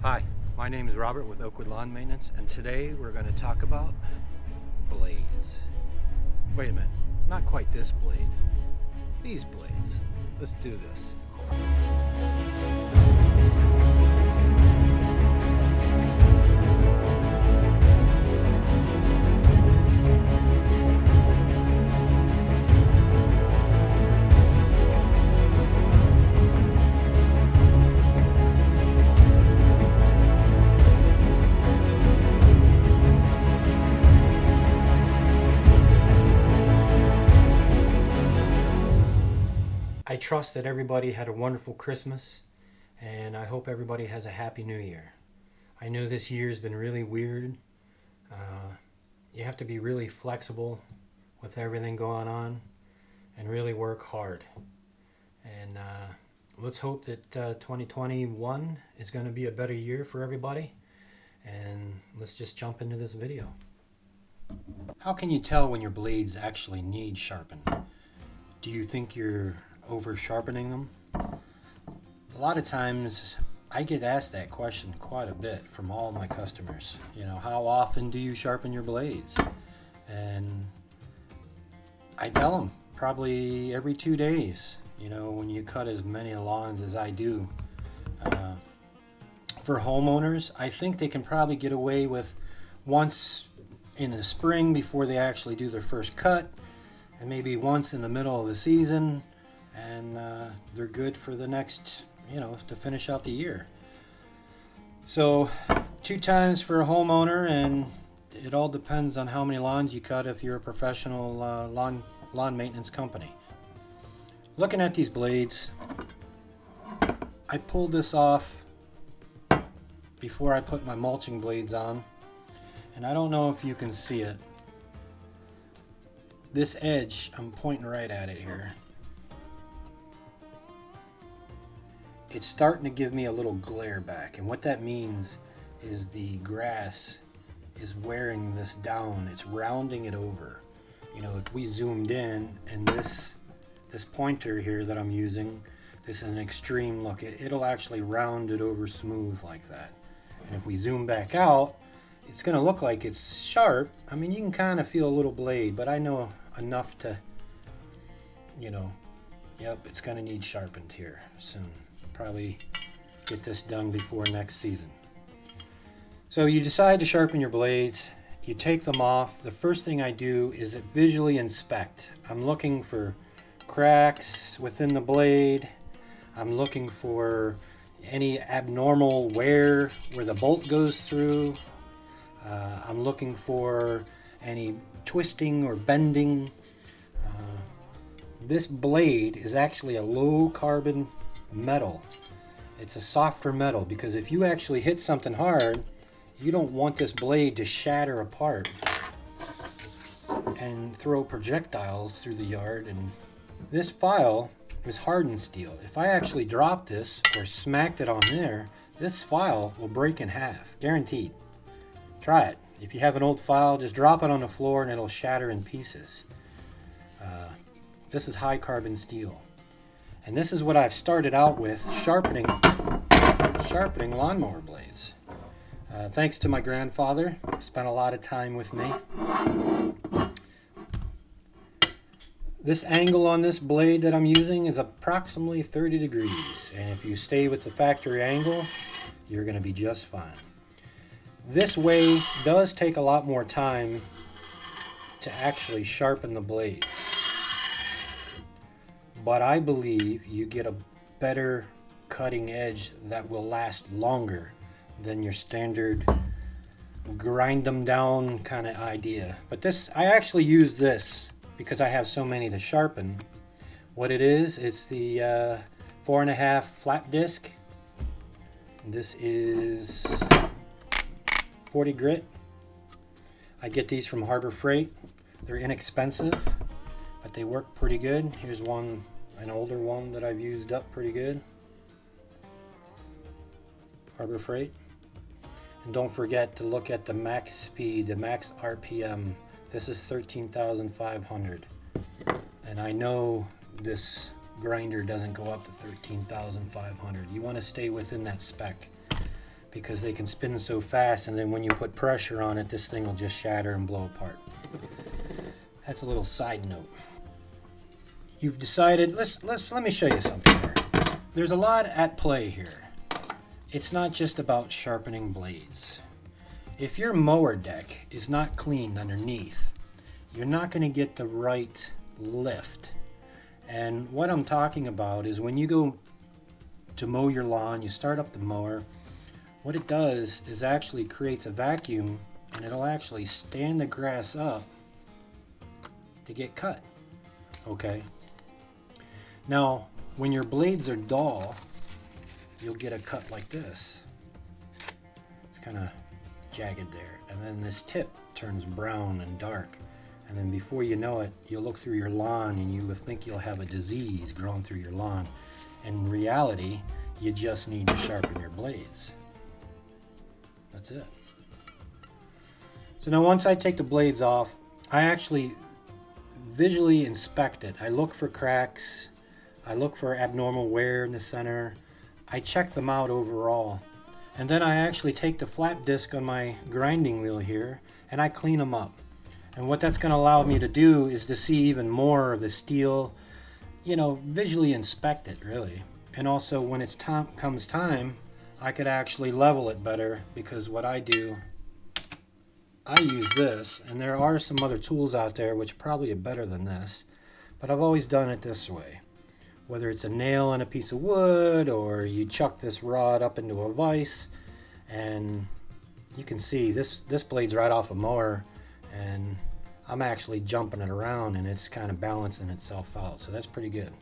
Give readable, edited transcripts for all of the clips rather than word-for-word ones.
Hi, my name is Robert with Oakwood Lawn Maintenance, and today we're going to talk about blades. Wait a minute, not quite this blade. These blades. Let's do this. I trust that everybody had a wonderful Christmas, and I hope everybody has a happy new year. I know this year's been really weird. You have to be really flexible with everything going on and really work hard. And let's hope that 2021 is going to be a better year for everybody. And let's just jump into this video. How can you tell when your blades actually need sharpened? Do you think you're over sharpening them? A lot of times I get asked that question quite a bit from all my customers. You know, how often do you sharpen your blades? And I tell them probably every 2 days, you know, when you cut as many lawns as I do. For homeowners, I think they can probably get away with once in the spring before they actually do their first cut, and maybe once in the middle of the season, and they're good for the next, you know, to finish out the year. So 2 times for a homeowner, and it all depends on how many lawns you cut if you're a professional lawn maintenance company. Looking at these blades, I pulled this off before I put my mulching blades on, and I don't know if you can see it. This edge, I'm pointing right at it here. It's starting to give me a little glare back, and what that means is the grass is wearing this down. It's rounding it over. You know, if we zoomed in, and this pointer here that I'm using, this is an extreme look. It'll actually round it over smooth like that. And if we zoom back out, it's going to look like it's sharp. I mean, you can kind of feel a little blade, but I know enough to, you know, yep, it's going to need sharpened here soon. Probably get this done before next season. So you decide to sharpen your blades, you take them off. The first thing I do is visually inspect. I'm looking for cracks within the blade. I'm looking for any abnormal wear where the bolt goes through. I'm looking for any twisting or bending. This blade is actually a low carbon metal. It's a softer metal, because if you actually hit something hard, you don't want this blade to shatter apart and throw projectiles through the yard. And this file is hardened steel. If I actually drop this or smacked it on there, this file will break in half, guaranteed. Try it. If you have an old file, just drop it on the floor and it'll shatter in pieces. This is high carbon steel. And this is what I've started out with, sharpening lawnmower blades. Thanks to my grandfather, spent a lot of time with me. This angle on this blade that I'm using is approximately 30 degrees. And if you stay with the factory angle, you're going to be just fine. This way does take a lot more time to actually sharpen the blades. But I believe you get a better cutting edge that will last longer than your standard grind them down kind of idea. But this, I actually use this because I have so many to sharpen. What it is, it's the 4.5 flat disc. This is 40 grit. I get these from Harbor Freight. They're inexpensive, but they work pretty good. Here's one, an older one that I've used up pretty good. Harbor Freight. And don't forget to look at the max speed, the max RPM. This is 13,500. And I know this grinder doesn't go up to 13,500. You want to stay within that spec. because they can spin so fast, and then when you put pressure on it, this thing will just shatter and blow apart. That's a little side note. You've decided, let me show you something here. There's a lot at play here. It's not just about sharpening blades. If your mower deck is not cleaned underneath, you're not going to get the right lift. And what I'm talking about is when you go to mow your lawn, you start up the mower, what it does is actually creates a vacuum, and it'll actually stand the grass up to get cut. Okay? Now, when your blades are dull, you'll get a cut like this. It's kind of jagged there. And then this tip turns brown and dark. And then before you know it, you'll look through your lawn and you will think you'll have a disease growing through your lawn. In reality, you just need to sharpen your blades. That's it. So now once I take the blades off, I actually visually inspect it. I look for cracks. I look for abnormal wear in the center. I check them out overall. And then I actually take the flap disc on my grinding wheel here and I clean them up. And what that's going to allow me to do is to see even more of the steel, you know, visually inspect it really. And also when it's comes time, I could actually level it better, because what I do, I use this, and there are some other tools out there which probably are better than this, but I've always done it this way. Whether it's a nail on a piece of wood, or you chuck this rod up into a vise, and you can see this blade's right off a mower, and I'm actually jumping it around and it's kind of balancing itself out, so that's pretty good.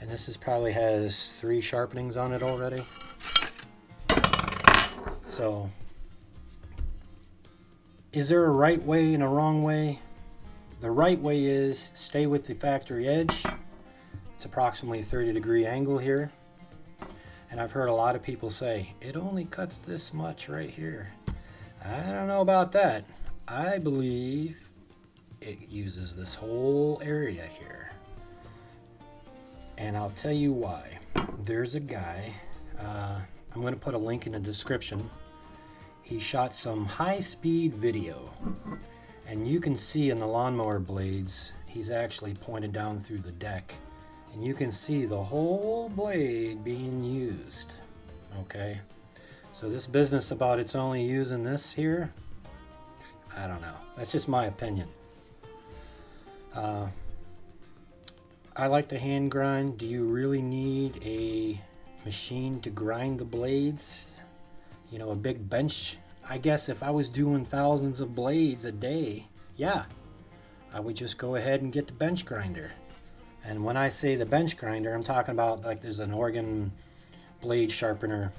And this probably has 3 sharpenings on it already. So, is there a right way and a wrong way? The right way is stay with the factory edge. It's approximately a 30-degree angle here. And I've heard a lot of people say, it only cuts this much right here. I don't know about that. I believe it uses this whole area here. And I'll tell you why. There's a guy, I'm going to put a link in the description. He shot some high-speed video. And you can see in the lawnmower blades, he's actually pointed down through the deck. And you can see the whole blade being used. Okay? So this business about it's only using this here, I don't know. That's just my opinion. I like to hand grind. Do you really need a machine to grind the blades? You know, a big bench? I guess if I was doing thousands of blades a day, yeah, I would just go ahead and get the bench grinder. And when I say the bench grinder, I'm talking about like there's an Oregon blade sharpener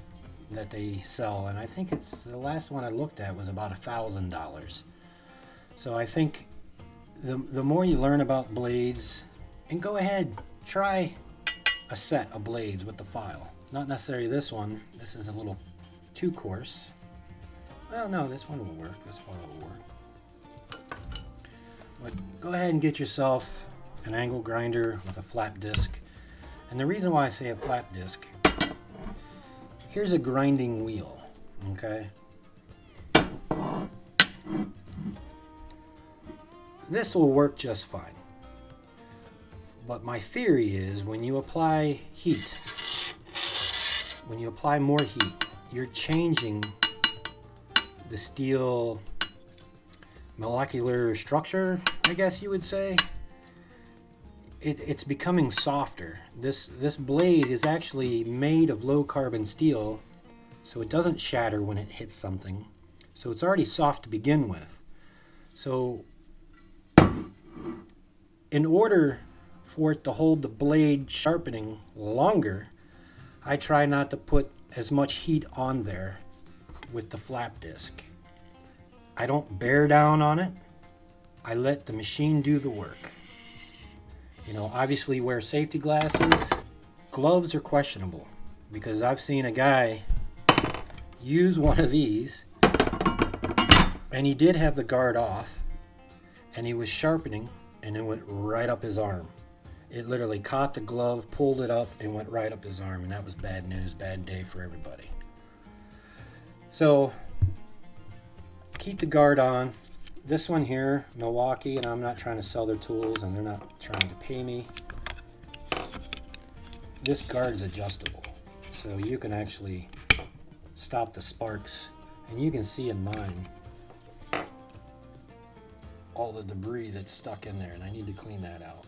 that they sell, and I think it's the last one I looked at was about $1,000. So I think the more you learn about blades, and go ahead, try a set of blades with the file. Not necessarily this one. This is a little too coarse. Well, no, this one will work. This one will work. But go ahead and get yourself an angle grinder with a flap disc. And the reason why I say a flap disc, here's a grinding wheel, okay? This will work just fine. But my theory is when you apply heat, when you apply more heat, you're changing the steel molecular structure, I guess you would say. It's becoming softer. This blade is actually made of low carbon steel, so it doesn't shatter when it hits something. So it's already soft to begin with. So in order for it to hold the blade sharpening longer, I try not to put as much heat on there with the flap disc. I don't bear down on it. I let the machine do the work. You know, obviously wear safety glasses. Gloves are questionable because I've seen a guy use one of these and he did have the guard off and he was sharpening and it went right up his arm. It literally caught the glove, pulled it up, and went right up his arm, and that was bad news, bad day for everybody. So keep the guard on. This one here, Milwaukee, and I'm not trying to sell their tools and they're not trying to pay me. This guard is adjustable, so you can actually stop the sparks, and you can see in mine all the debris that's stuck in there, and I need to clean that out.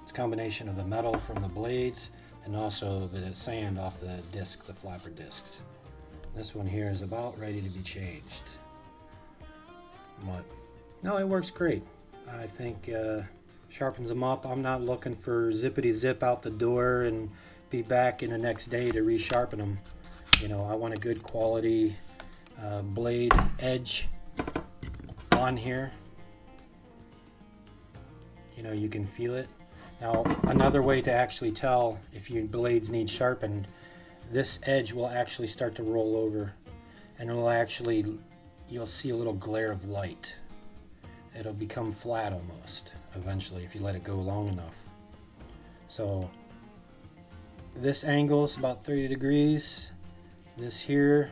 It's a combination of the metal from the blades and also the sand off the disc, the flapper discs. This one here is about ready to be changed. But no, it works great. I think sharpens them up. I'm not looking for zippity zip out the door and be back in the next day to resharpen them. You know, I want a good quality blade edge on here. You know, you can feel it. Now, another way to actually tell if your blades need sharpened, this edge will actually start to roll over, and it'll actually, you'll see a little glare of light. It'll become flat almost eventually if you let it go long enough. So this angle is about 30 degrees. This here,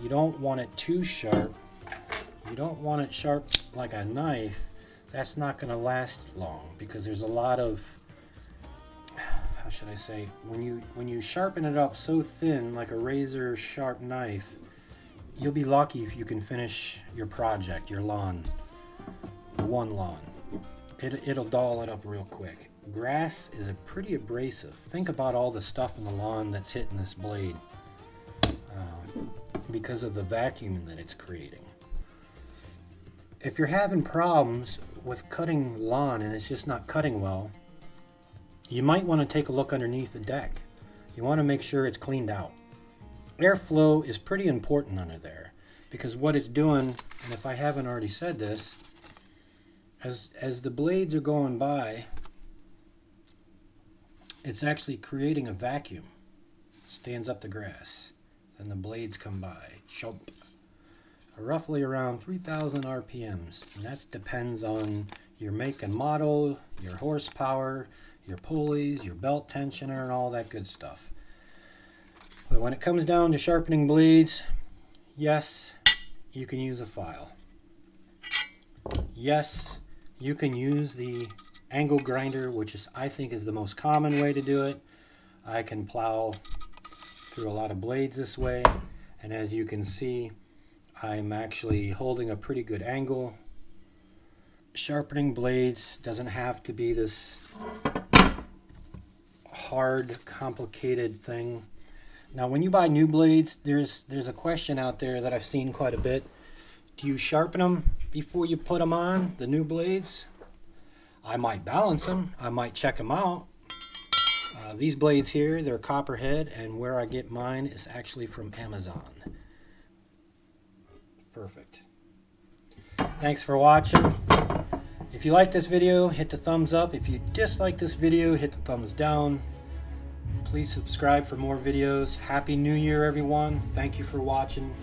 you don't want it too sharp. You don't want it sharp like a knife. That's not going to last long because there's a lot of, how should I say, when you sharpen it up so thin like a razor sharp knife, you'll be lucky if you can finish your project, your lawn, one lawn. It'll dull it up real quick. Grass is a pretty abrasive. Think about all the stuff in the lawn that's hitting this blade because of the vacuum that it's creating. If you're having problems with cutting lawn and it's just not cutting well, you might want to take a look underneath the deck. You want to make sure it's cleaned out. Airflow is pretty important under there because what it's doing, and if I haven't already said this, as the blades are going by, it's actually creating a vacuum. Stands up the grass. Then the blades come by. Chomp. Roughly around 3,000 RPMs. And that depends on your make and model, your horsepower, your pulleys, your belt tensioner, and all that good stuff. But when it comes down to sharpening blades, yes, you can use a file. Yes, you can use the angle grinder, which is, I think, is the most common way to do it. I can plow through a lot of blades this way, and as you can see, I'm actually holding a pretty good angle. Sharpening blades doesn't have to be this hard, complicated thing. Now, when you buy new blades, there's a question out there that I've seen quite a bit. Do you sharpen them before you put them on, the new blades? I might balance them. I might check them out. These blades here, they're copperhead, and where I get mine is actually from Amazon. Perfect. Thanks for watching. If you like this video, hit the thumbs up. If you dislike this video, hit the thumbs down. Please subscribe for more videos. Happy New Year, everyone. Thank you for watching.